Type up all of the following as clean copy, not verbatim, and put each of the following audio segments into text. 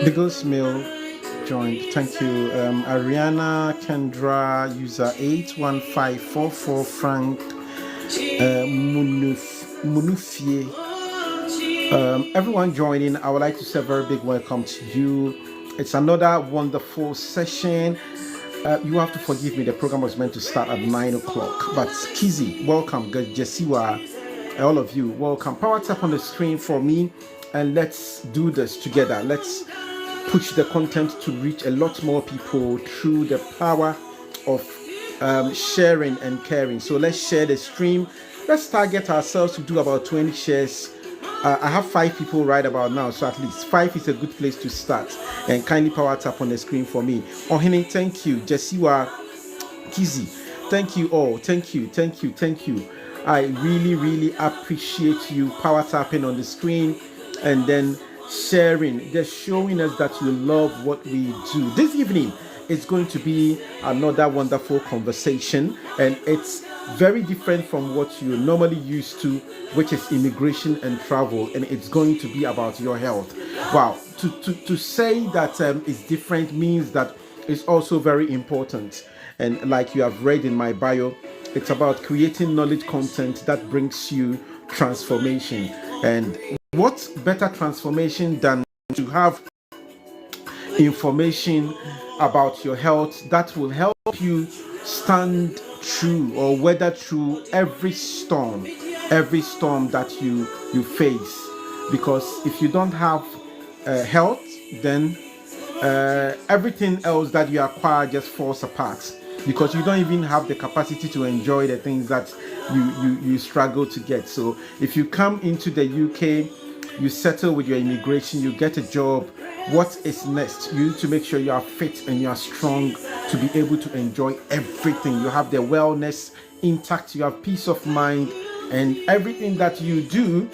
Biggles Mill joined. Thank you. Ariana Kendra, user 81544, Frank Munufie. Everyone joining, I would like to say a very big welcome to you. It's another wonderful session. You have to forgive me, the program was meant to start at 9 o'clock. But Kizzy, welcome. Jessiwa, all of you, welcome. Power tap on the screen for me, and let's do this together. Let's push the content to reach a lot more people through the power of sharing and caring. So let's share the stream. Let's target ourselves to do about 20 shares. I have 5 people right about now, so at least 5 is a good place to start. And kindly power tap on the screen for me. Ohene, thank you. Jessiwa, Kizzy, thank you all. Thank you. I really appreciate you power tapping on the screen and then sharing, just showing us that you love what we do. This evening it's going to be another wonderful conversation, and it's very different from what you're normally used to, which is immigration and travel, and it's going to be about your health. Wow, to say that it's different means that it's also very important. And like you have read in my bio, it's about creating knowledge content that brings you transformation. And what better transformation than to have information about your health that will help you stand through or weather through every storm that you face. Because if you don't have health, then everything else that you acquire just falls apart, because you don't even have the capacity to enjoy the things that you struggle to get. So if you come into the UK, you settle with your immigration, you get a job, what is next? You need to make sure you are fit and you are strong to be able to enjoy everything. You have the wellness intact, you have peace of mind, and everything that you do,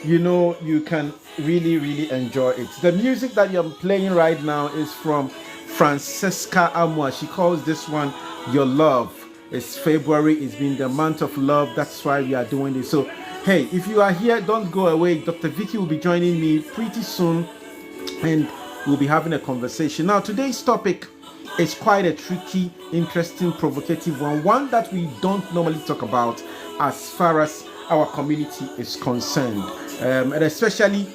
you know, you can really enjoy it. The music that you're playing right now is from Francesca Amwa. She calls this one Your Love. It's February, it's been the month of love, that's why we are doing this. So hey, if you are here, don't go away. Dr. Vicky will be joining me pretty soon, and we'll be having a conversation. Now, today's topic is quite a tricky, interesting, provocative one that we don't normally talk about as far as our community is concerned. And especially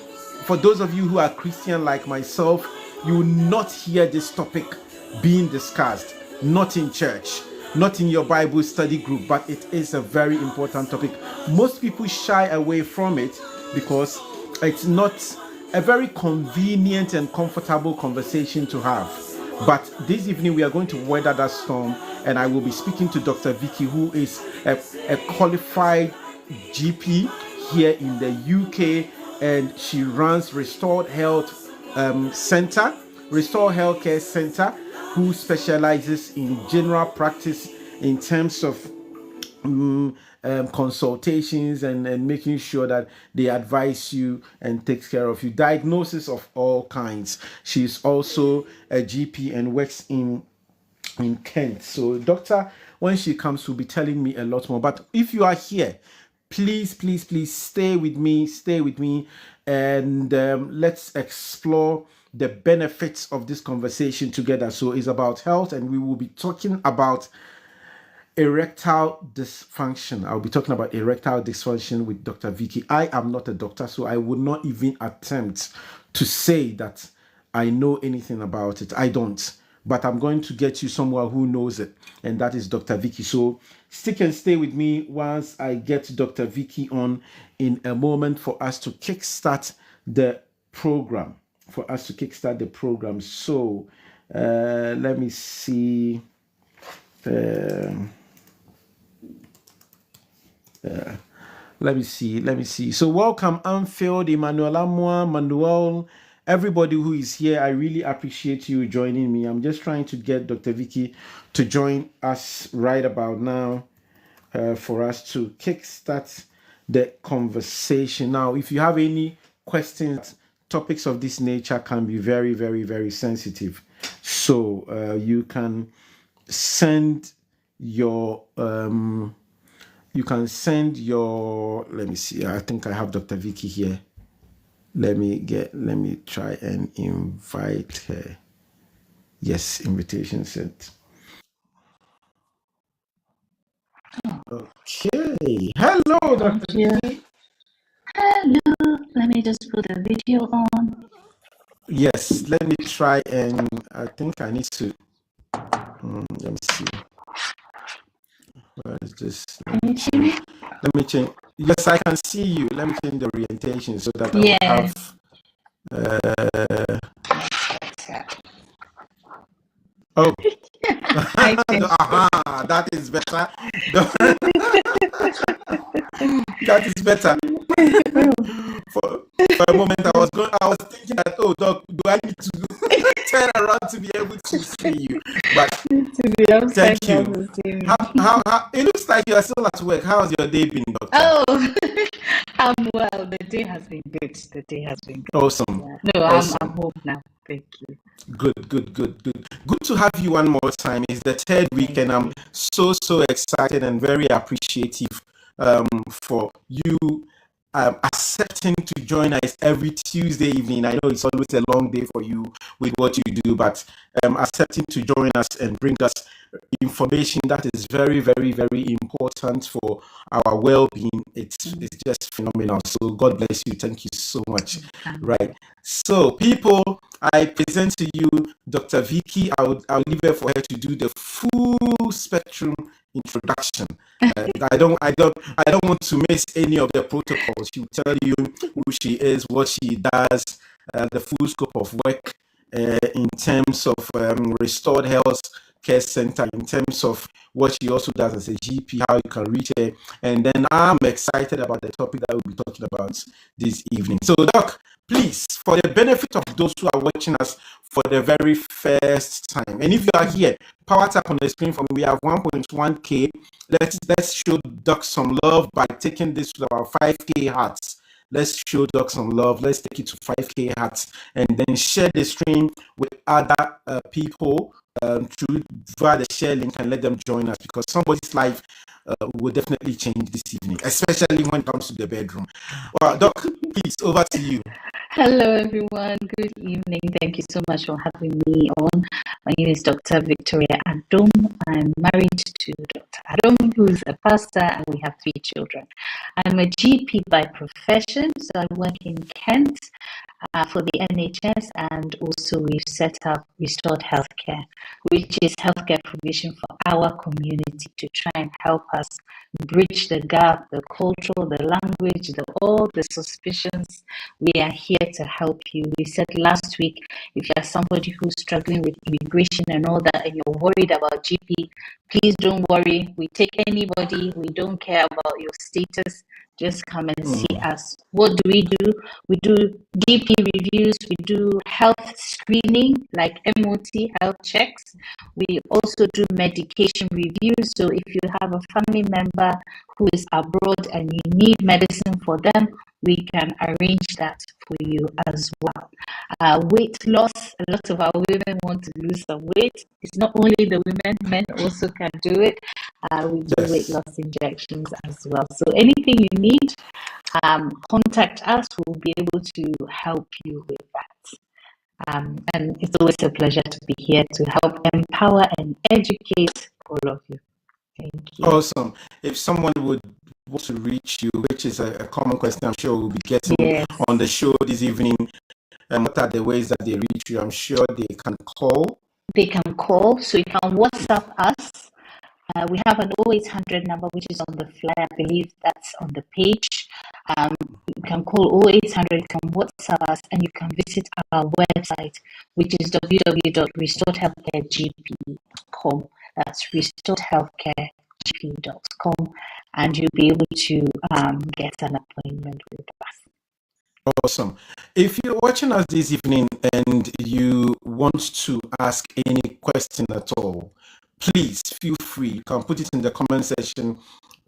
for those of you who are Christian like myself, you will not hear this topic being discussed, not in church, not in your Bible study group, but it is a very important topic. Most people shy away from it because it's not a very convenient and comfortable conversation to have. But this evening we are going to weather that storm, and I will be speaking to Dr. Vicky, who is a qualified GP here in the UK, and she runs Restored Health Restore Healthcare Center, who specializes in general practice in terms of consultations and making sure that they advise you and takes care of you. Diagnosis of all kinds. She's also a GP and works in Kent. So doctor, when she comes, will be telling me a lot more. But if you are here, please stay with me, and let's explore the benefits of this conversation together. So it's about health, and we will be talking about erectile dysfunction. I'll be talking about erectile dysfunction with Dr. Vicky. I am not a doctor, so I would not even attempt to say that I know anything about it. I don't. But I'm going to get you someone who knows it, and that is Dr. Vicky. So stick and stay with me once I get Dr. Vicky on in a moment for us to kickstart the program. So let me see. Let me see. So welcome, Anfield, Emmanuel Amwa, Manuel, everybody who is here. I really appreciate you joining me. I'm just trying to get Dr. Vicky to join us right about now for us to kickstart the conversation. Now, if you have any questions, topics of this nature can be very sensitive. So you can send your let me see, I think I have Dr. Vicky here. Let me try and invite her. Yes, invitation sent. Okay. Hello, Dr. Vicky. Hello. Let me just put the video on. Yes, let me try and I think I need to. Let me see. What is this? Can you see me? Let me change. Yes, I can see you. Let me change the orientation so that I will Yes. have. Oh, I think that is better. That is better. For a moment, I was thinking that, oh, doc, do I need to turn around to be able to see you? But thank you. How, it looks like you are still at work. How's your day been, doctor? Oh, I'm well. The day has been good. The day has been good. Awesome. Yeah. No, awesome. I'm home now. Thank you. Good. Good to have you one more time. It's the third week, and I'm so excited and very appreciative for you accepting to join us every Tuesday evening. I know it's always a long day for you with what you do, but accepting to join us and bring us information that is very, very, very important for our well-being. It's just phenomenal. So God bless you. Thank you so much. Right. So people, I present to you Dr. Vicky. I'll leave her for her to do the full spectrum introduction. I don't want to miss any of the protocols. She will tell you who she is, what she does, the full scope of work in terms of restored health care center, in terms of what she also does as a GP, how you can reach her. And then I'm excited about the topic that we'll be talking about this evening. So, Doc, please, for the benefit of those who are watching us for the very first time, and if you are here, power tap on the screen for me. We have 1.1K. Let's show Doc some love by taking this to our 5K hearts. Let's show Doc some love. Let's take it to 5K hearts, and then share the stream with other people via the share link, and let them join us, because somebody's life will definitely change this evening, especially when it comes to the bedroom. Well, Doc, please, over to you. Hello, everyone. Good evening. Thank you so much for having me on. My name is Dr. Victoria Adom. I'm married to Dr. Adom, who is a pastor, and we have 3 children. I'm a GP by profession, so I work in Kent for the NHS, and also we've set up Restored Healthcare, which is healthcare provision for our community to try and help us bridge the gap, the cultural, the language, all the suspicions. We are here to help you. We said last week, if you are somebody who's struggling with immigration and all that, and you're worried about GP, please don't worry. We take anybody. We don't care about your status. Just come and see us. What do? We do GP reviews. We do health screening, like MOT, health checks. We also do medication reviews. So if you have a family member who is abroad and you need medicine for them, we can arrange that for you as well. Weight loss, a lot of our women want to lose some weight. It's not only the women, men also can do it. We do weight loss injections as well. So anything you need, contact us. We'll be able to help you with that. And it's always a pleasure to be here to help empower and educate all of you. Thank you. Awesome. If someone would want to reach you, which is a common question I'm sure we'll be getting on the show this evening, what are the ways that they reach you? I'm sure they can call. They can call, so you can WhatsApp us. We have an 0800 number, which is on the flyer. I believe that's on the page. You can call 0800, you can WhatsApp us, and you can visit our website, which is www.restoredhealthcaregp.com. That's restoredhealthcaregp.com, and you'll be able to get an appointment with us. Awesome. If you're watching us this evening and you want to ask any question at all, please feel free. You can put it in the comment section,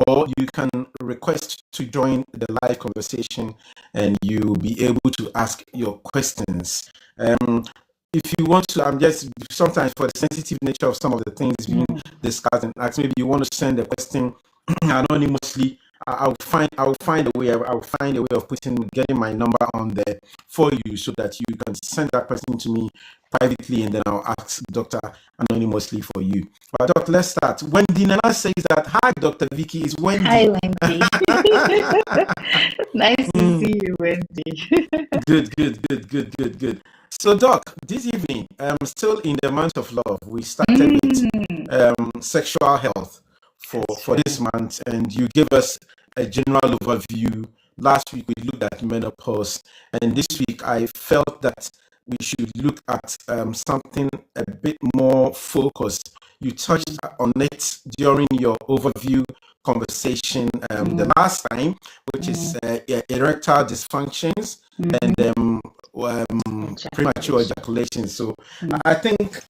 or you can request to join the live conversation and you'll be able to ask your questions. If you want to, I'm just sometimes for the sensitive nature of some of the things being discussed and asked, maybe you want to send a question anonymously. I'll find a way. I'll find a way of getting my number on there for you, so that you can send that person to me privately, and then I'll ask Doctor anonymously for you. But Doctor, let's start. Wendy Nana says that, hi, Dr. Vicky, is Hi, Wendy. Wendy. Nice to see you, Wendy. Good. So, Doc, this evening, still in the month of love, we started with sexual health for this month, and you gave us a general overview. Last week we looked at menopause, and this week I felt that we should look at something a bit more focused. You touched on it during your overview conversation the last time, which is erectile dysfunctions and premature ejaculation. So I think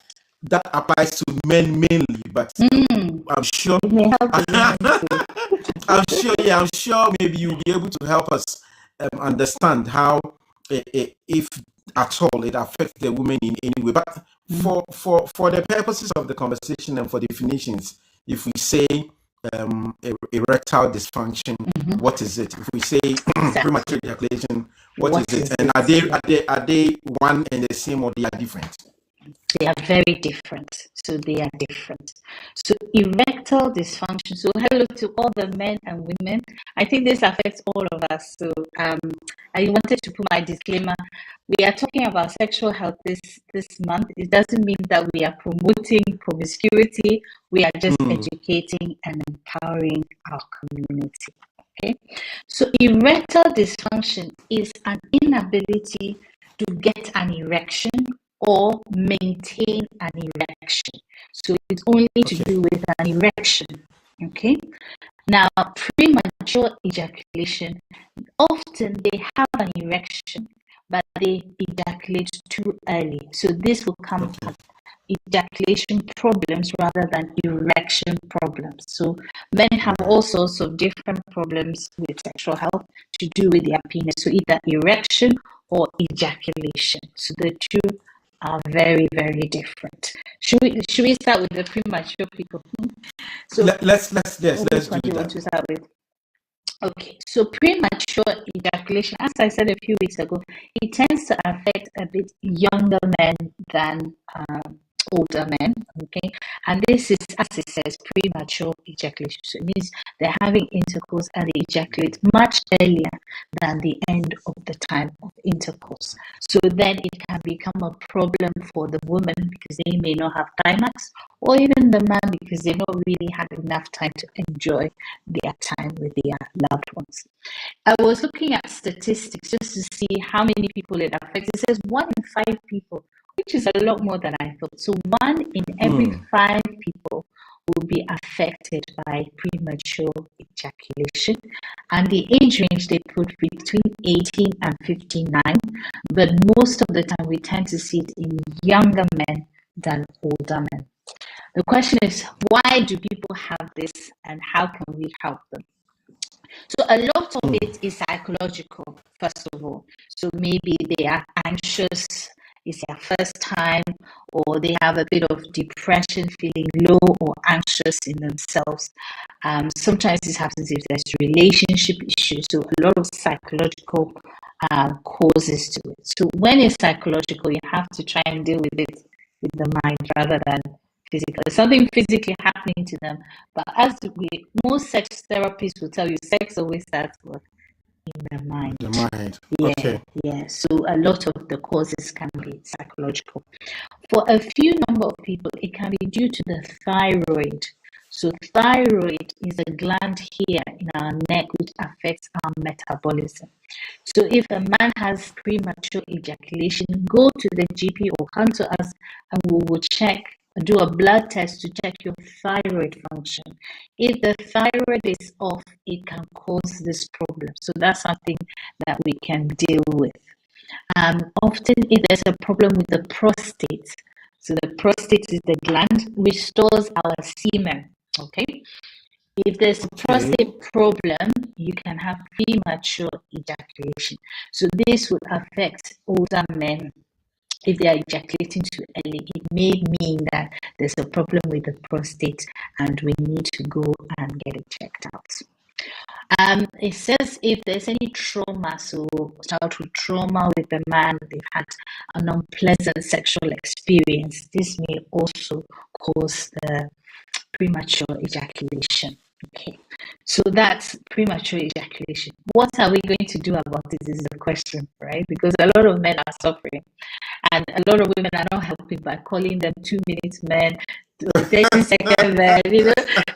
that applies to men mainly, but I'm sure I'm sure maybe you'll be able to help us understand how, if at all, it affects the women in any way. But for the purposes of the conversation and for definitions, if we say erectile dysfunction, what is it? If we say premature ejaculation, what is it? And are they one and the same, or they are different? They are very different. So they are different. So erectile dysfunction. So hello to all the men and women. I think this affects all of us. So I wanted to put my disclaimer. We are talking about sexual health this month. It doesn't mean that we are promoting promiscuity. We are just educating and empowering our community. Okay. So erectile dysfunction is an inability to get an erection or maintain an erection. So it's only to do with an erection. Okay. Now, premature ejaculation, often they have an erection, but they ejaculate too early. So this will come as ejaculation problems rather than erection problems. So men have all sorts of different problems with sexual health to do with their penis. So either erection or ejaculation. So the two are very, very different. Should we start with the premature people? So let's do that. To start with. Okay, so premature ejaculation, as I said a few weeks ago, it tends to affect a bit younger men than older men, okay? And this is, as it says, premature ejaculation. So it means they're having intercourse and they ejaculate much earlier than the end of the time of intercourse. So then it can become a problem for the woman because they may not have climax, or even the man because they've not really had enough time to enjoy their time with their loved ones. I was looking at statistics just to see how many people it affects. It says 1 in 5 people, which is a lot more than I thought. So 1 in every 5 people will be affected by premature ejaculation. And the age range they put between 18 and 59, but most of the time we tend to see it in younger men than older men. The question is, why do people have this and how can we help them? So a lot of it is psychological, first of all. So maybe they are anxious, it's their first time, or they have a bit of depression, feeling low or anxious in themselves. Sometimes this happens if there's relationship issues. So a lot of psychological causes to it. So when it's psychological, you have to try and deal with it with the mind rather than physical. There's something physically happening to them. But as most sex therapists will tell you, sex always starts with in the mind. The mind. Yeah, okay. Yeah. So a lot of the causes can be psychological. For a few number of people, it can be due to the thyroid. So thyroid is a gland here in our neck which affects our metabolism. So if a man has premature ejaculation, go to the GP or come to us and we will do a blood test to check your thyroid function. If the thyroid is off, it can cause this problem. So that's something that we can deal with. Often if there's a problem with the prostate, so the prostate is the gland which stores our semen, okay? If there's a prostate problem, you can have premature ejaculation. So this would affect older men. If they are ejaculating too early, it may mean that there's a problem with the prostate and we need to go and get it checked out. It says if there's any trauma, so childhood trauma with the man, they've had an unpleasant sexual experience, this may also cause the premature ejaculation. Okay, so that's premature ejaculation. What are we going to do about this is the question, right? Because a lot of men are suffering, and a lot of women are not helping by calling them 2 minutes men, 30-second men.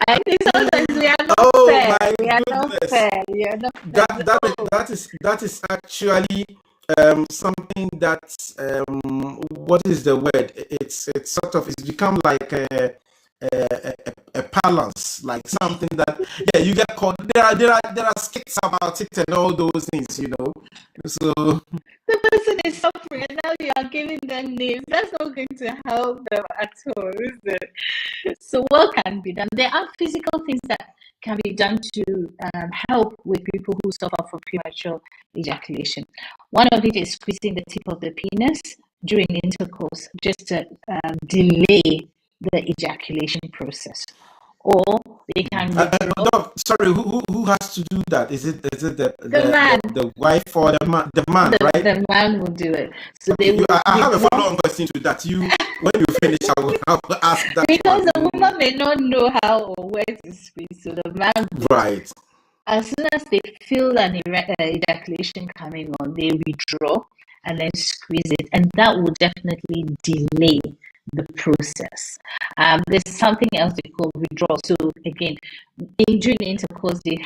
I think sometimes we are not Oh fair. my We are not goodness. fair. We are not fair. That is actually something that what is the word? It's sort of it's become like a balance, like something that yeah you get caught. There are skits about it and all those things, you know. So The person is suffering, and now you are giving them names. That's not going to help them at all, is it? So, what can be done? There are physical things that can be done to help with people who suffer from premature ejaculation. One of it is squeezing the tip of the penis during intercourse, just to delay the ejaculation process. Or they can withdraw. Doc, sorry, who has to do that? Is it The man, the wife or the man, right? the man will do it. So they Okay, will I have a withdraw. follow-on question to that. You, when you finish, I will ask that Because one. the woman may not know how or where to squeeze, so the man will. Right. As soon as they feel an ejaculation coming on, they withdraw and then squeeze it, and that will definitely delay the process. There's something else they call withdrawal. So again, during intercourse, they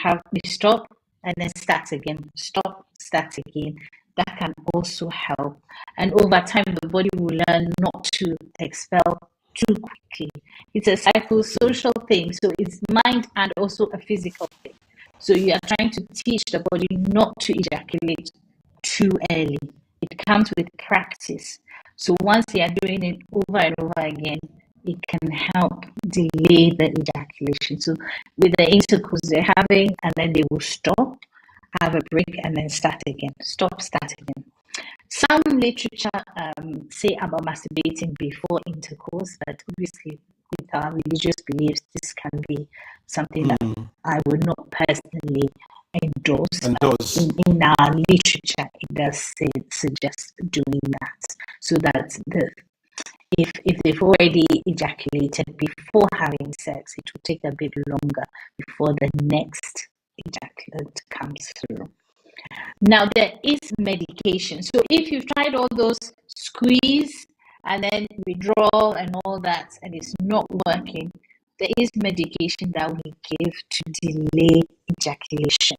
stop and then start again, stop, start again. That can also help, and over time, the body will learn not to expel too quickly. It's a psychosocial thing, so it's mind and also a physical thing. So you are trying to teach the body not to ejaculate too early. It comes with practice. So once you are doing it over and over again, it can help delay the ejaculation. So with the intercourse they're having, and then they will stop, have a break, and then start again. Stop, start again. Some literature say about masturbating before intercourse, but obviously with our religious beliefs, this can be something that I would not personally endorse. In our literature, it does suggest doing that, so that if they've already ejaculated before having sex, it will take a bit longer before the next ejaculate comes through. Now, there is medication. So if you've tried all those squeeze and then withdrawal and all that, and it's not working, there is medication that we give to delay ejaculation.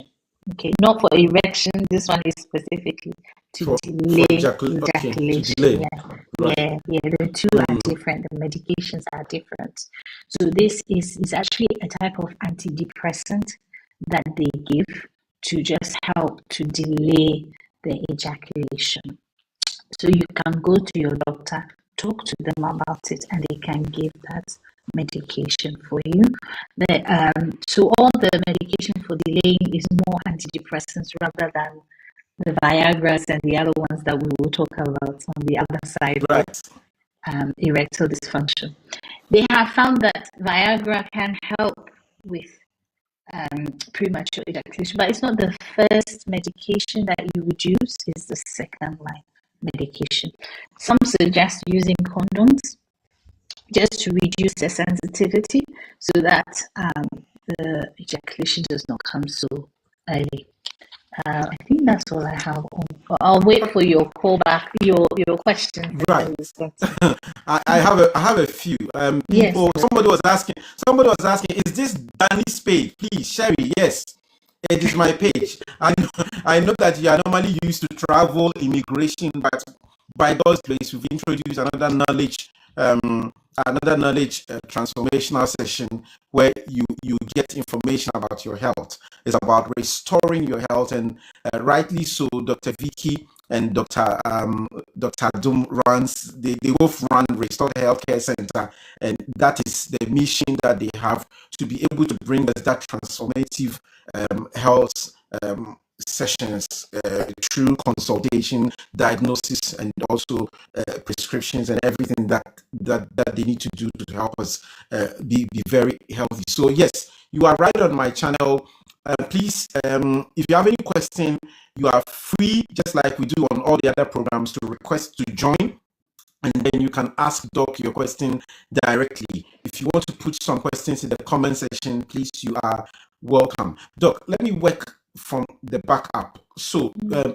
Okay, not for erection. This one is specifically to delay ejaculation. Okay, to delay. Yeah. Right. Yeah. The two are different. The medications are different. So this is actually a type of antidepressant that they give to just help to delay the ejaculation. So you can go to your doctor, talk to them about it, and they can give that medication for you. So all the medication for delaying is more antidepressants rather than the Viagra's and the other ones that we will talk about on the other side. Right. Erectile dysfunction. They have found that Viagra can help with premature ejaculation, but it's not the first medication that you would use, it's the second line medication. Some suggest using condoms just to reduce the sensitivity so that the ejaculation does not come so early. I think that's all I have. I'll wait for your call back, your question. Right. I have a few. Yes. Somebody was asking, is this Danny's page? Please, Sherry, yes. It is my page. I know that you are normally used to travel, immigration, but by God's grace, we've introduced another knowledge transformational session where you get information about your health. It's about restoring your health, and rightly so, Dr. Vicky and Dr. Adum runs, they both run Restore Healthcare Center, and that is the mission that they have, to be able to bring us that transformative health sessions through consultation, diagnosis, and also prescriptions and everything that they need to do to help us be very healthy. So yes, you are right on my channel. Please, if you have any question, you are free, just like we do on all the other programs, to request to join, and then you can ask Doc your question directly. If you want to put some questions in the comment section, please, you are welcome. Doc, let me work from the back up. So,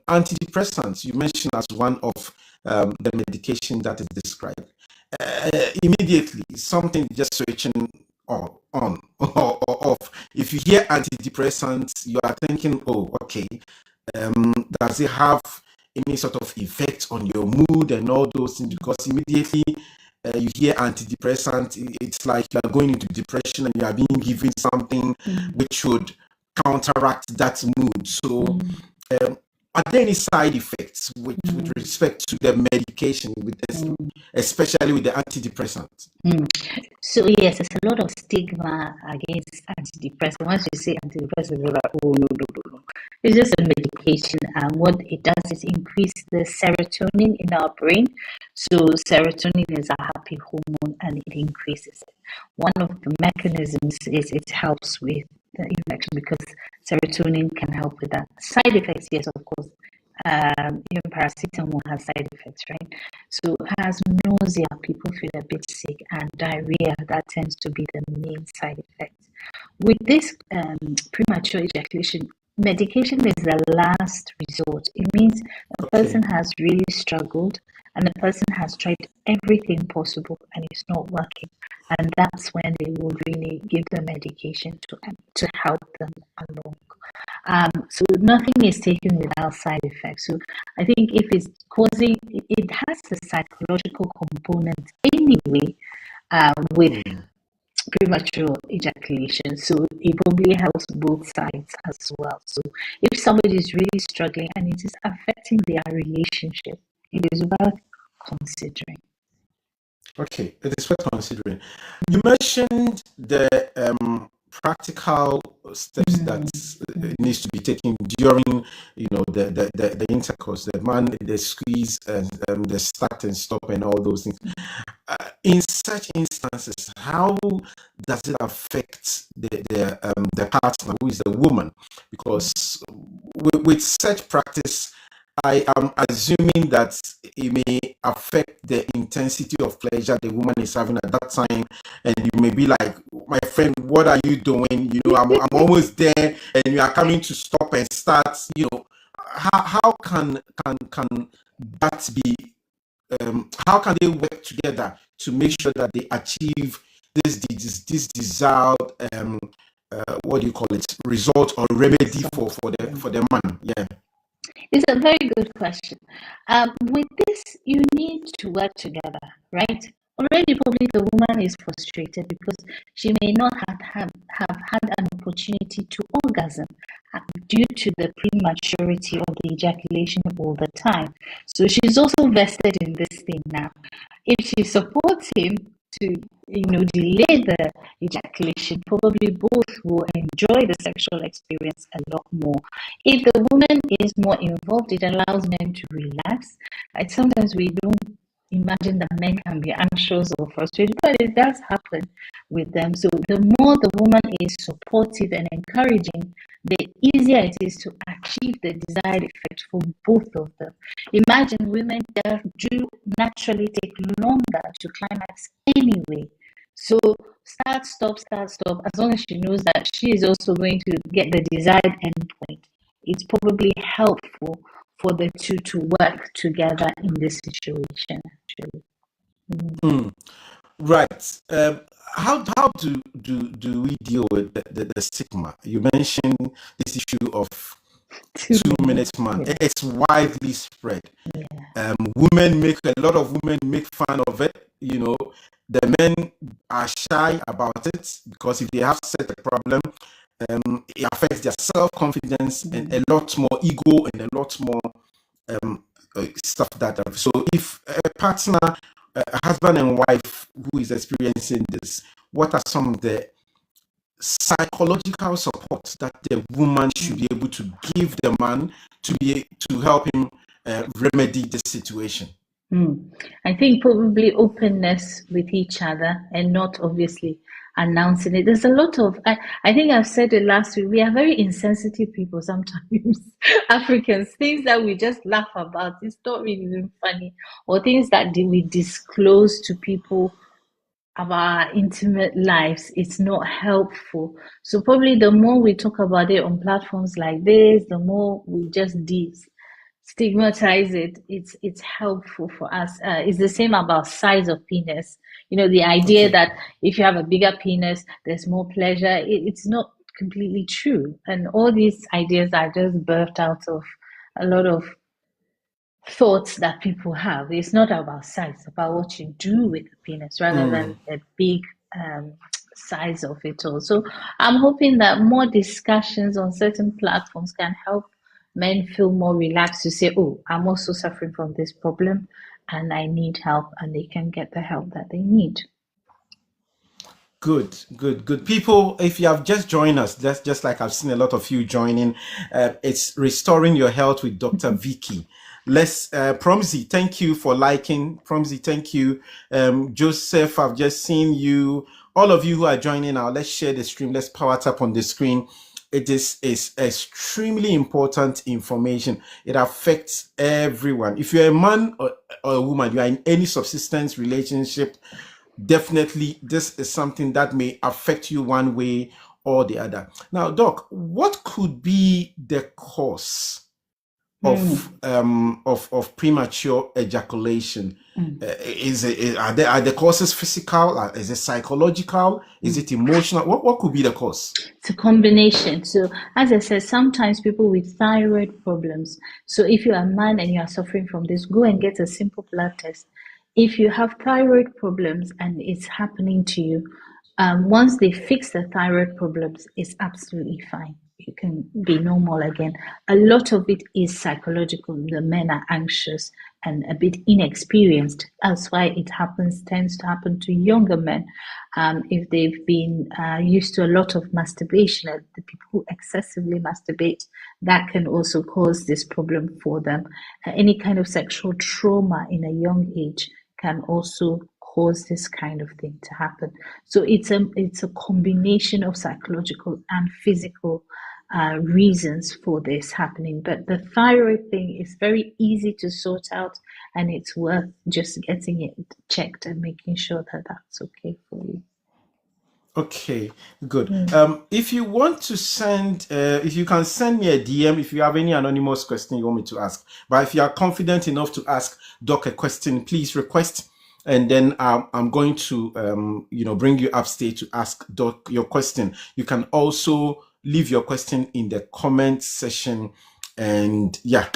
antidepressants, you mentioned as one of the medication that is described. Immediately, something just switching on or off. If you hear antidepressants, you are thinking, oh, okay, does it have any sort of effect on your mood and all those things? Because immediately you hear antidepressant, it's like you are going into depression and you are being given something which would counteract that mood. So, are there any side effects with respect to the medication, with this, especially with the antidepressants? So yes, there's a lot of stigma against antidepressants. Once you say antidepressants, you're like, oh no. It's just a medication, and what it does is increase the serotonin in our brain. So serotonin is a happy hormone, and it increases it. One of the mechanisms is it helps with the infection because serotonin can help with that. Side effects, yes, of course. Even paracetamol has side effects, right? So has nausea, people feel a bit sick, and diarrhea, that tends to be the main side effects. With this premature ejaculation, medication is the last resort. It means a person has really struggled and the person has tried everything possible and it's not working. And that's when they will really give the medication to help them along. So nothing is taken without side effects. So I think if it's causing, it has the psychological component anyway with premature ejaculation. So it probably helps both sides as well. So if somebody is really struggling and it is affecting their relationship, it is worth considering. Okay, it is worth considering. You mentioned the practical steps that needs to be taken during, the intercourse, the man, the squeeze, and the start and stop, and all those things. In such instances, how does it affect the partner, who is the woman? Because with such practice, I am assuming that it may affect the intensity of pleasure the woman is having at that time, and you may be like, "My friend, what are you doing? I'm almost there, and you are coming to stop and start." How can that be? How can they work together to make sure that they achieve this desired what do you call it, result or remedy for the man? Yeah. It's a very good question. With this, you need to work together, right? Already, probably the woman is frustrated because she may not have had an opportunity to orgasm due to the prematurity of the ejaculation all the time. So she's also vested in this thing now. If she supports him to delay the ejaculation, probably both will enjoy the sexual experience a lot more. If the woman is more involved, it allows men to relax. Sometimes we don't imagine that men can be anxious or frustrated, but it does happen with them. So the more the woman is supportive and encouraging, the easier it is to achieve the desired effect for both of them. Imagine women do naturally take longer to climax anyway. So start, stop, as long as she knows that she is also going to get the desired endpoint, it's probably helpful for the two to work together in this situation, actually. Right. How do we deal with the stigma? You mentioned this issue of 2 minutes man. Yeah. It's widely spread. Yeah. A lot of women make fun of it. The men are shy about it because if they have such a problem, it affects their self-confidence and a lot more ego and a lot more stuff that. So if a partner, a husband and wife who is experiencing this, what are some of the psychological support that the woman should be able to give the man to help him remedy the situation? I think probably openness with each other and not obviously announcing it. There's a lot of, I think I've said it last week, we are very insensitive people sometimes, Africans, things that we just laugh about, it's not really even funny, or things that we disclose to people of our intimate lives, it's not helpful. So probably the more we talk about it on platforms like this, the more we just stigmatize it. It's helpful for us. It's the same about size of penis. The idea that if you have a bigger penis, there's more pleasure. It's not completely true. And all these ideas are just birthed out of a lot of thoughts that people have. It's not about size, it's about what you do with the penis rather than a big size of it all. So I'm hoping that more discussions on certain platforms can help men feel more relaxed to say, oh, I'm also suffering from this problem and I need help, and they can get the help that they need. Good. People, if you have just joined us, just like I've seen a lot of you joining, it's Restoring Your Health with Dr. Vicky. Let's, Promzi, thank you for liking. Promzi, thank you. Joseph, I've just seen you. All of you who are joining now, let's share the stream. Let's power tap on the screen. It is extremely important information. It affects everyone. If you're a man or a woman, you are in any subsistence relationship, definitely this is something that may affect you one way or the other. Now, Doc, what could be the cause of premature ejaculation? Are the causes physical? Is it psychological? Is it emotional? What could be the cause? It's a combination. So as I said, sometimes people with thyroid problems. So if you're a man and you are suffering from this, go and get a simple blood test. If you have thyroid problems and it's happening to you, once they fix the thyroid problems, it's absolutely fine. You can be normal again. A lot of it is psychological. The men are anxious and a bit inexperienced. That's why it tends to happen to younger men. If they've been used to a lot of masturbation, the people who excessively masturbate, that can also cause this problem for them. Any kind of sexual trauma in a young age can also cause this kind of thing to happen. So it's a combination of psychological and physical reasons for this happening. But the thyroid thing is very easy to sort out, and it's worth just getting it checked and making sure that that's okay for you. Okay, good. If you want to send, if you can send me a DM, if you have any anonymous question you want me to ask, but if you are confident enough to ask Doc a question, please request, and then I'm going to, bring you upstage to ask Doc your question. You can also leave your question in the comment section, and yeah.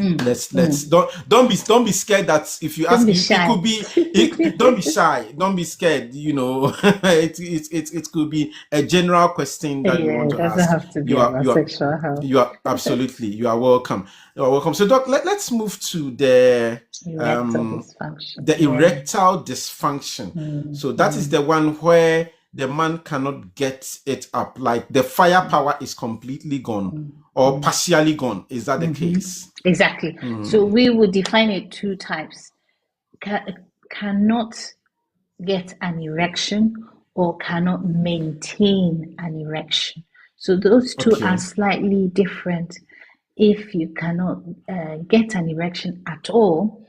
Let's don't be scared that if you ask, it could be don't be shy, don't be scared, it could be a general question that you want to ask. Doesn't have to be about sexual health. You are absolutely, you are welcome. So Doc, let's move to the erectile dysfunction. So that is the one where the man cannot get it up, like the firepower is completely gone or partially gone. Is that the case? Exactly. So we would define it two types: cannot get an erection or cannot maintain an erection. So those two are slightly different. If you cannot get an erection at all,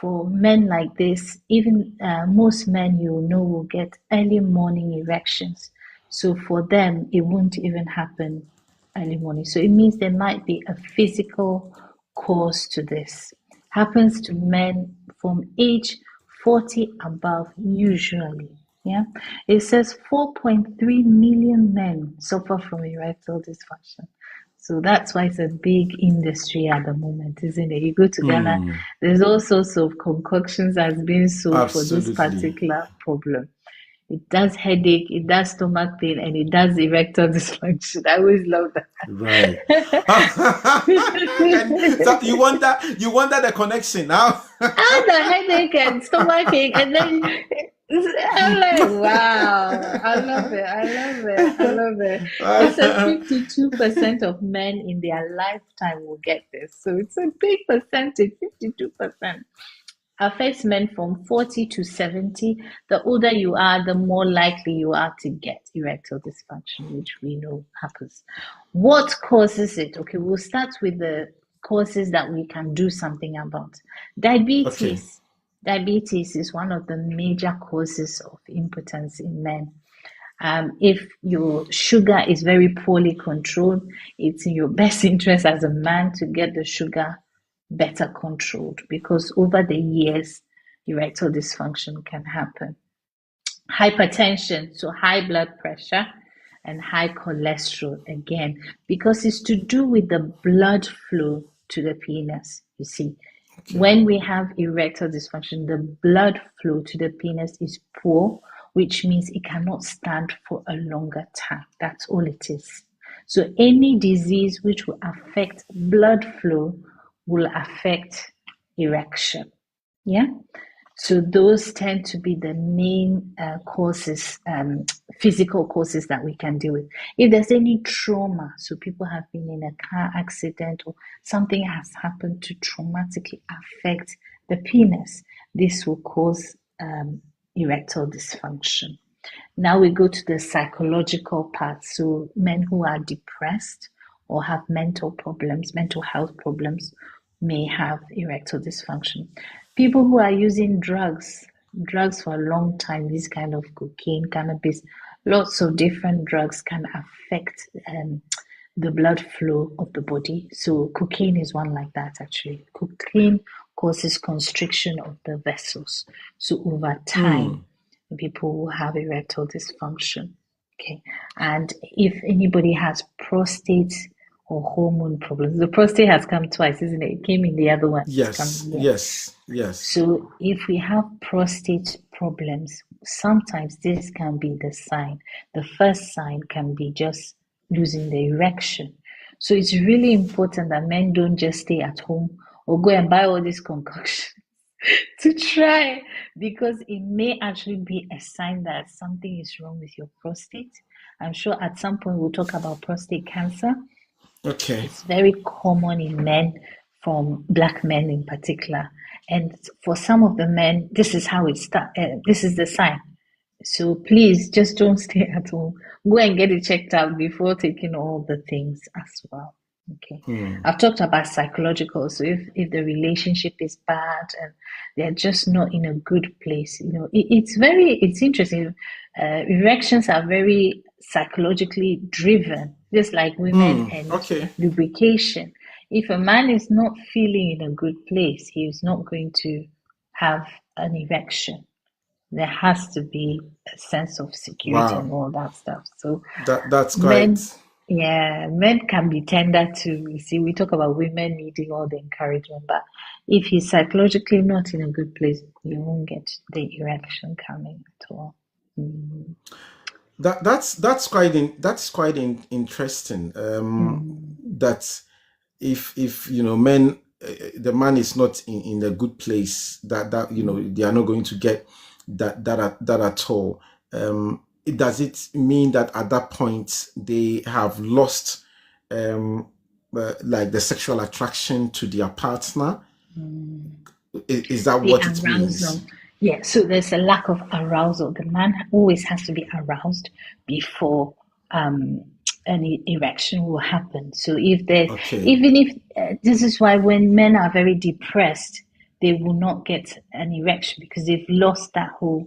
for men like this, even most men will get early morning erections. So for them, it won't even happen early morning. So it means there might be a physical cause to this. Happens to men from age 40 above usually. Yeah, it says 4.3 million men suffer from erectile dysfunction. So that's why it's a big industry at the moment, isn't it? You go to Ghana, there's all sorts of concoctions that's being sold for this particular problem. It does headache, it does stomach pain, and it does erectile dysfunction. I always love that. Right. So you wonder the connection now. And the headache and stomach ache, and then I'm like, wow, I love it. It says 52% of men in their lifetime will get this. So it's a big percentage, 52%. affects men from 40 to 70. The older you are, the more likely you are to get erectile dysfunction, which we know happens. What causes it? Okay, we'll start with the causes that we can do something about. Okay. Diabetes. Diabetes is one of the major causes of impotence in men. If your sugar is very poorly controlled, it's in your best interest as a man to get the sugar better controlled because over the years, erectile dysfunction can happen. Hypertension, so high blood pressure and high cholesterol again, because it's to do with the blood flow to the penis. You see, Okay. when we have erectile dysfunction, the blood flow to the penis is poor, which means it cannot stand for a longer time. That's all it is. So any disease which will affect blood flow will affect erection. Yeah. So those tend to be the main causes, physical causes that we can deal with. If there's any trauma, so people have been in a car accident or something has happened to traumatically affect the penis, this will cause erectile dysfunction. Now we go to the psychological part. So men who are depressed or have mental problems, mental health problems, may have erectile dysfunction. People who are using drugs for a long time, this kind of cocaine, cannabis, lots of different drugs can affect the blood flow of the body. So cocaine is one like that actually. Cocaine causes constriction of the vessels. So over time, people will have erectile dysfunction. Okay. And if anybody has prostate or hormone problems, the prostate has come twice, isn't it? It came in the other one. It's Yes. coming here. Yes. Yes. So if we have prostate problems, sometimes this can be the sign. The first sign can be just losing the erection. So it's really important that men don't just stay at home or go and buy all these concoctions to try because it may actually be a sign that something is wrong with your prostate. I'm sure at some point we'll talk about prostate cancer. Okay. It's very common in men, from black men in particular. And for some of the men, this is how it starts. This is the sign. So please just don't stay at home. Go and get it checked out before taking all the things as well. Okay. I've talked about psychological. So if the relationship is bad and they're just not in a good place, it's interesting. Erections are very psychologically driven, just like women and Okay. lubrication. If a man is not feeling in a good place, he is not going to have an erection. There has to be a sense of security Wow. and all that stuff. So That's quite. men, yeah, men can be tender too. You see, we talk about women needing all the encouragement, but if he's psychologically not in a good place, you won't get the erection coming at all. Mm. That's quite interesting. Mm. That if men, the man is not in a good place, that they are not going to get that at all. Does it mean that at that point they have lost like the sexual attraction to their partner? Is that The what it arousal. means? Yeah, so there's a lack of arousal. The man always has to be aroused before um, an erection will happen. So if there, Okay. even if this is why when men are very depressed, they will not get an erection because they've lost that whole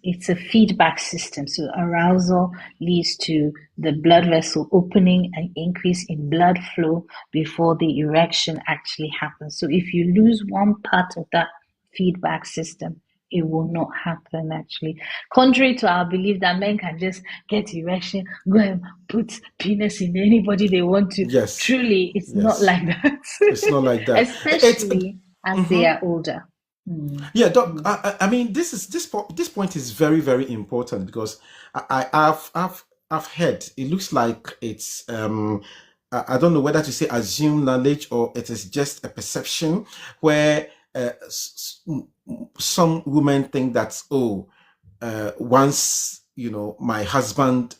it's a feedback system. So arousal leads to the blood vessel opening and increase in blood flow before the erection actually happens. So if you lose one part of that feedback system, it will not happen actually. Contrary to our belief that men can just get erection, go and put penis in anybody they want to. Yes. Truly, it's not Yes. like that. It's not like that. It's Especially as they mhm. are older. Mm. Yeah, Doc. I mean, this point is very, very important because I've heard it looks like it's I don't know whether to say assumed knowledge or it is just a perception where some women think that once my husband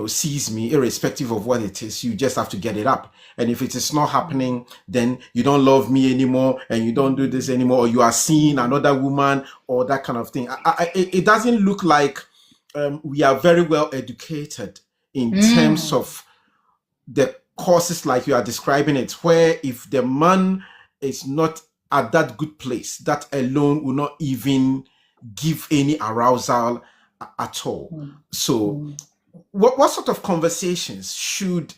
sees me, irrespective of what it is. You just have to get it up. And if it is not happening, then you don't love me anymore, and you don't do this anymore, or you are seeing another woman, or that kind of thing. It doesn't look like we are very well educated in terms of the causes like you are describing it, where if the man is not at that good place, that alone will not even give any arousal at all. So what sort of conversations should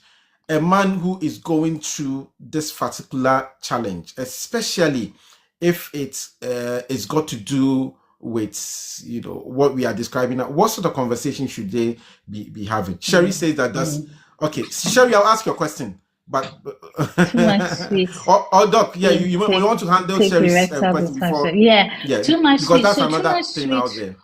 a man who is going through this particular challenge, especially if it's got to do with what we are describing now, what sort of conversation should they be having? Sherry says that's okay. Sherry, I'll ask your question, but too much sweet. or Doc, yeah, you want to handle Sherry's question before, too much because sweet. that's So another thing out there.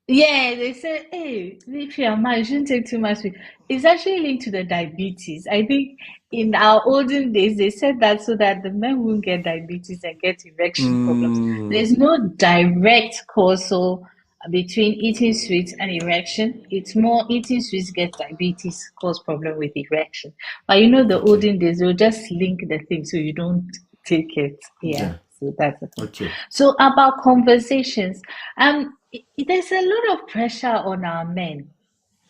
Yeah, they say, hey, if you're mad, you shouldn't take too much sweet. It's actually linked to the diabetes. I think in our olden days, they said that so that the men won't get diabetes and get erection problems. There's no direct causal between eating sweets and erection. It's more eating sweets gets diabetes, cause problem with erection. But the olden days, they'll just link the thing so you don't take it. Yeah. So that's the thing. Okay. So about conversations, there's a lot of pressure on our men,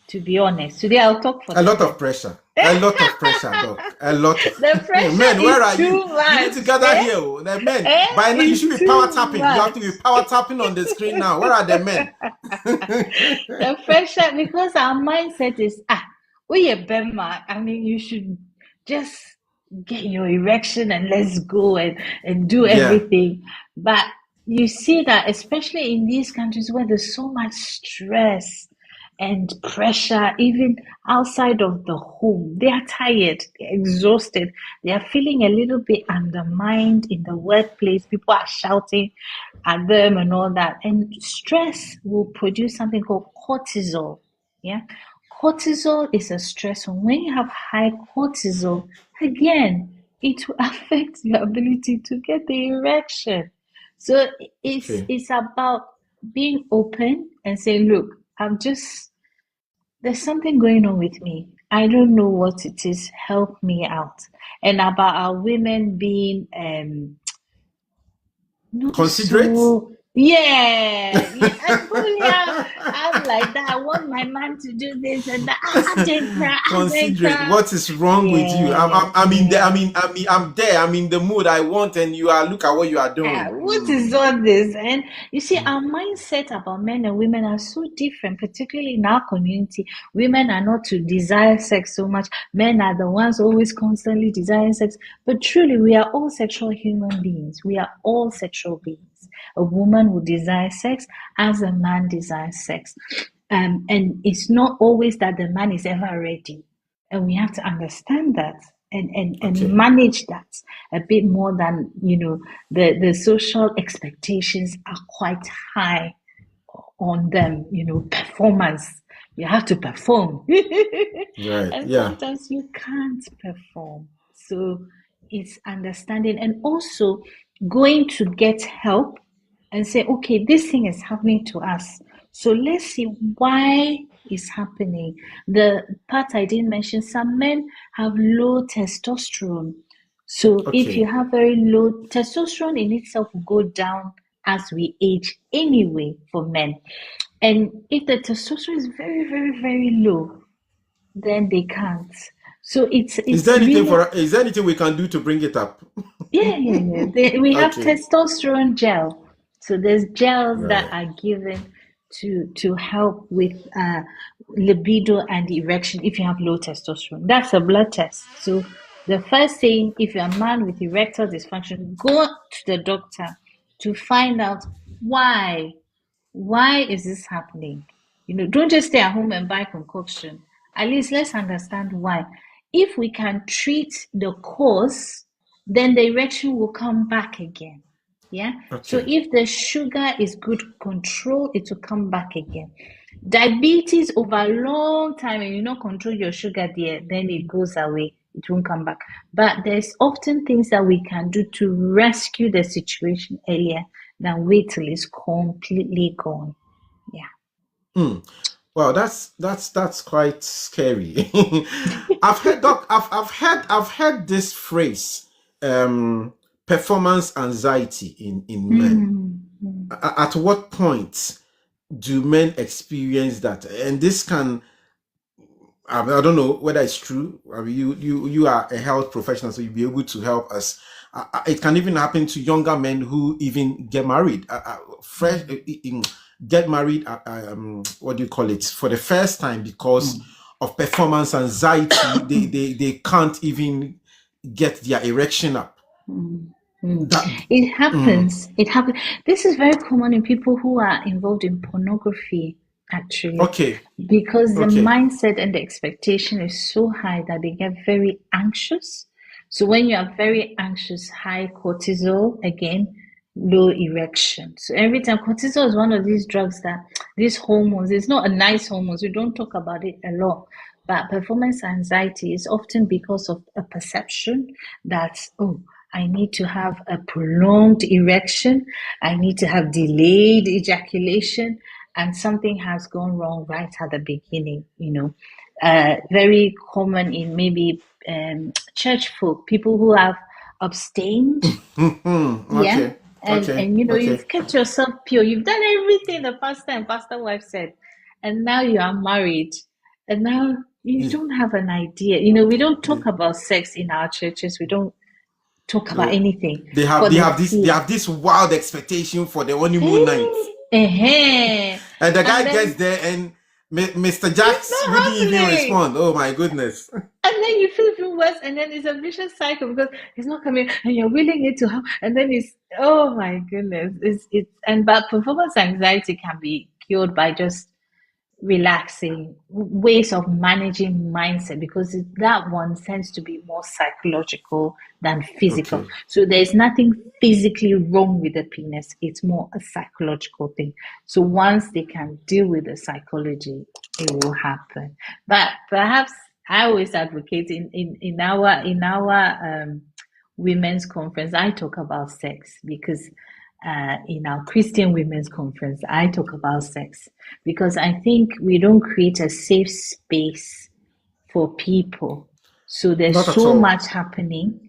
to be honest. Today I'll talk for a lot of pressure. A lot of pressure, Doc. A lot. The pressure men, where are too you? much. You need to gather here. The men. By now, you should be power tapping. Much. You have to be power tapping on the screen now. Where are the men? The pressure, because our mindset is, we are Bema. I mean, you should just get your erection and let's go and do everything. But you see that, especially in these countries where there's so much stress and pressure, even outside of the home, they are tired, they're exhausted, they are feeling a little bit undermined in the workplace. People are shouting at them and all that. And stress will produce something called cortisol. Yeah. Cortisol is a stress hormone. When you have high cortisol, again, it will affect your ability to get the erection. So it's about being open and saying, look, there's something going on with me. I don't know what it is. Help me out. And about our women being considerate. I'm like that. I want my man to do this and that. Considerate. What is wrong with you? I'm there. I'm in the mood I want, and look at what you are doing. What is all this? And you see, our mindset about men and women are so different, particularly in our community. Women are not to desire sex so much. Men are the ones always constantly desiring sex. But truly, we are all sexual human beings. We are all sexual beings. A woman will desire sex as a man desires sex. And it's not always that the man is ever ready. And we have to understand that and manage that a bit more than, the social expectations are quite high on them, performance. You have to perform. Right. And sometimes you can't perform. So it's understanding and also going to get help and say, okay, this thing is happening to us. So let's see why it's happening. The part I didn't mention, some men have low testosterone. So if you have very low testosterone in itself will go down as we age anyway for men. And if the testosterone is very, very, very low, then they can't. So is there anything we can do to bring it up? Yeah. We have testosterone gel. So there's gels that are given to help with libido and erection if you have low testosterone. That's a blood test. So the first thing, if you're a man with erectile dysfunction, go to the doctor to find out why. Why is this happening? Don't just stay at home and buy concoction. At least let's understand why. If we can treat the cause, then the erection will come back again. Yeah. So if the sugar is good control, it will come back again. Diabetes over a long time and you not control your sugar there, then it goes away. It won't come back. But there's often things that we can do to rescue the situation earlier than wait till it's completely gone. Yeah. Wow, that's quite scary. I've heard, Doc. I've heard this phrase, performance anxiety in men. Mm. At what point do men experience that? And this can, I don't know whether it's true. I mean, you are a health professional, so you'll be able to help us. It can even happen to younger men who even get married, fresh, get married. What do you call it? For the first time because of performance anxiety, they can't even get their erection up. Mm. Mm. That It happens. It happens. This is very common in people who are involved in pornography, actually, okay, because the okay, mindset and the expectation is so high that they get very anxious. So when you are very anxious, high cortisol, again, low erection. So every time cortisol is one of these drugs that these hormones, it's not a nice hormones. We don't talk about it a lot. But performance anxiety is often because of a perception that, oh, I need to have a prolonged erection. I need to have delayed ejaculation, and something has gone wrong right at the beginning. Very common in maybe church folk, people who have abstained, yeah, okay, and okay, and okay. you've kept yourself pure. You've done everything the pastor and pastor wife said, and now you are married, and now you don't have an idea. We don't talk The- about sex in our churches. We don't talk about So anything they have for they the have this they fear. have this wild expectation for the honeymoon night, and the And guy then gets there and Mr. it's Jacks not wouldn't even happening. respond. Oh my goodness. And then you feel even worse, and then it's a vicious cycle because it's not coming, and you're willing it to have, and then it's oh my goodness, but performance anxiety can be cured by just relaxing, ways of managing mindset, because that one tends to be more psychological than physical. Okay. So there's nothing physically wrong with the penis, it's more a psychological thing. So once they can deal with the psychology, it will happen. But perhaps I always advocate in our women's conference, I talk about sex because in our Christian women's conference, I talk about sex because I think we don't create a safe space for people. So there's Not at so all. much happening,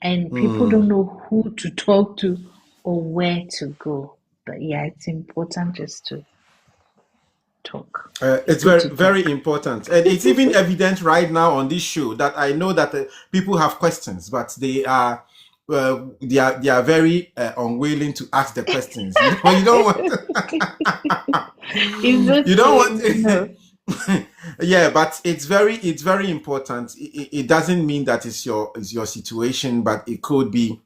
and people Hmm. don't know who to talk to or where to go. But yeah, it's important just to talk. It's It's good very, to very talk. important, and it's even evident right now on this show that I know that people have questions, but they are very unwilling to ask the questions. You don't want It's you don't okay. want. No. Yeah, but it's very important. It doesn't mean that it's your situation, but it could be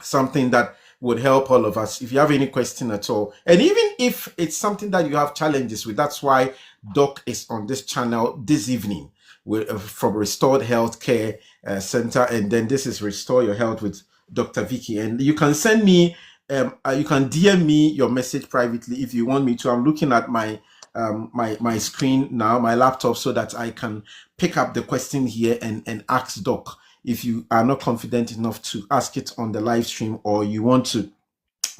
something that would help all of us. If you have any question at all, and even if it's something that you have challenges with, that's why Doc is on this channel this evening from Restored Healthcare Center, and then this is Restore Your Health with Dr. Vicky. And you can send me, you can DM me your message privately if you want me to. I'm looking at my screen now, my laptop, so that I can pick up the question here and ask Doc if you are not confident enough to ask it on the live stream, or you want to,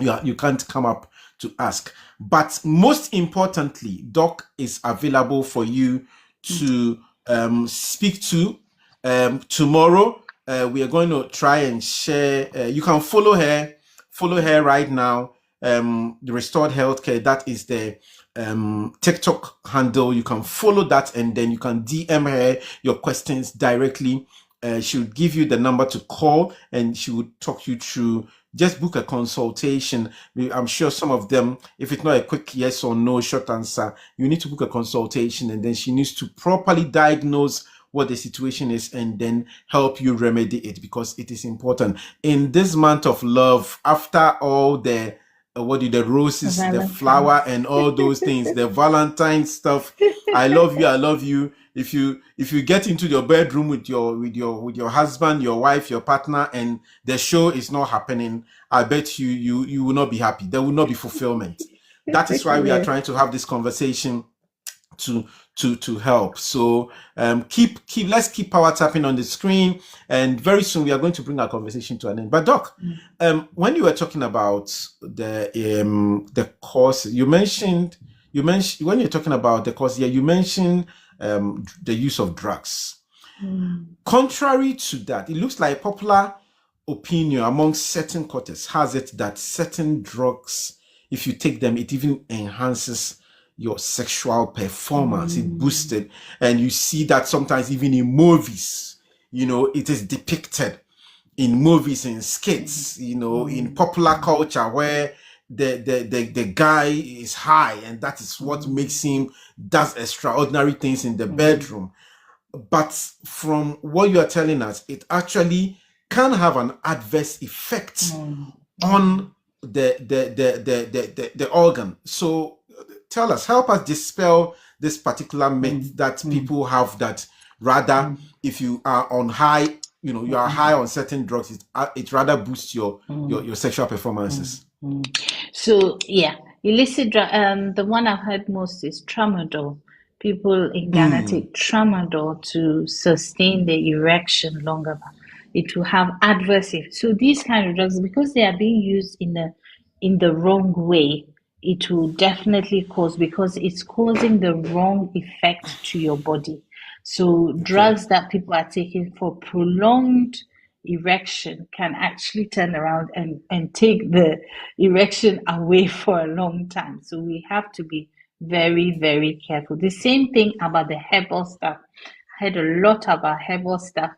you can't come up to ask. But most importantly, Doc is available for you to speak to tomorrow. We are going to try and share. You can follow her right now. The Restored Healthcare, that is the TikTok handle. You can follow that, and then you can DM her your questions directly. She would give you the number to call, and she would talk you through. Just book a consultation. I'm sure some of them, if it's not a quick yes or no short answer, you need to book a consultation, and then she needs to properly diagnose what the situation is and then help you remedy it, because it is important in this month of love. After all the the roses, the flower, Valentine's. and all those things, the Valentine stuff. I love you, I love you. If you get into your bedroom with your husband, your wife, your partner, and the show is not happening, I bet you will not be happy. There will not be fulfillment. That is why we are Yes. trying to have this conversation to help. So let's keep power tapping on the screen, and very soon we are going to bring our conversation to an end. But Doc, when you were talking about the course, you mentioned you mentioned when you're talking about the cause, you mentioned the use of drugs. Contrary to that, it looks like popular opinion among certain quarters has it that certain drugs, if you take them, it even enhances your sexual performance. It boosts it. And you see that sometimes even in movies, it is depicted in movies and skits, in popular culture where the guy is high and that is what makes him does extraordinary things in the bedroom. But from what you are telling us, it actually can have an adverse effect on the organ. So tell us, help us dispel this particular myth that people have, that rather if you are on high, you are high on certain drugs, it rather boosts your sexual performances. So yeah, illicit drug. The one I've heard most is tramadol. People in Ghana take tramadol to sustain the erection longer. It will have adverse effects. So these kind of drugs, because they are being used in the wrong way, it will definitely cause, because it's causing the wrong effect to your body. So drugs that people are taking for prolonged erection can actually turn around and take the erection away for a long time. So we have to be very, very careful. The same thing about the herbal stuff. I heard a lot about herbal stuff.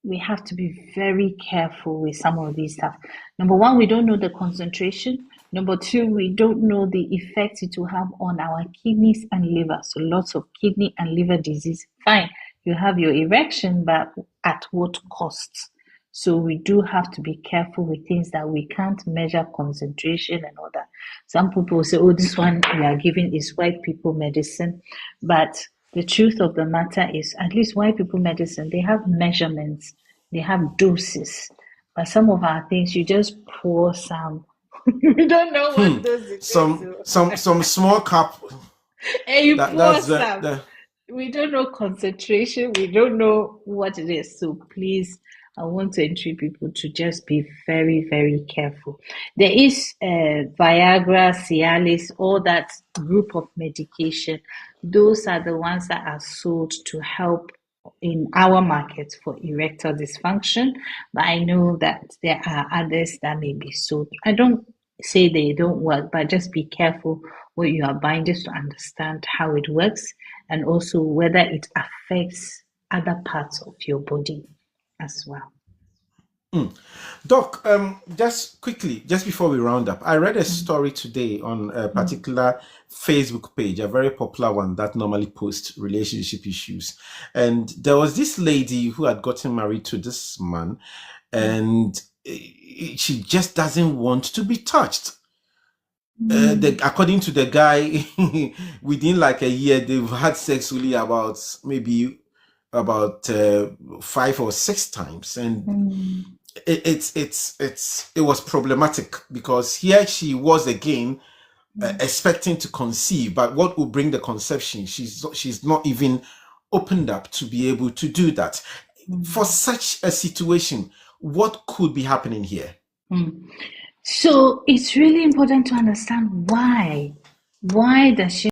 We have to be very careful with some of these stuff. Number one, we don't know the concentration. Number two, we don't know the effects it will have on our kidneys and liver. So lots of kidney and liver disease. Fine, you have your erection, but at what cost? So we do have to be careful with things that we can't measure concentration and all that. Some people say, oh, this one we are giving is white people medicine. But the truth of the matter is, at least white people medicine, they have measurements, they have doses. But some of our things, you just pour some. We don't know what dose it is. Some small cup. And you pour some. We don't know concentration. We don't know what it is. So please, I want to entreat people to just be very, very careful. There is Viagra, Cialis, all that group of medication. Those are the ones that are sold to help in our market for erectile dysfunction. But I know that there are others that may be sold. I don't say they don't work, but just be careful what you are buying, just to understand how it works and also whether it affects other parts of your body as well. Doc, just quickly, just before we round up, I read a story today on a particular Facebook page, a very popular one that normally posts relationship issues. And there was this lady who had gotten married to this man, and she just doesn't want to be touched. According to the guy, within like a year, they've had sex really about 5 or 6 times, and it was problematic because here she was again expecting to conceive, but what will bring the conception? She's not even opened up to be able to do that. For such a situation, what could be happening here? So it's really important to understand why. Why does she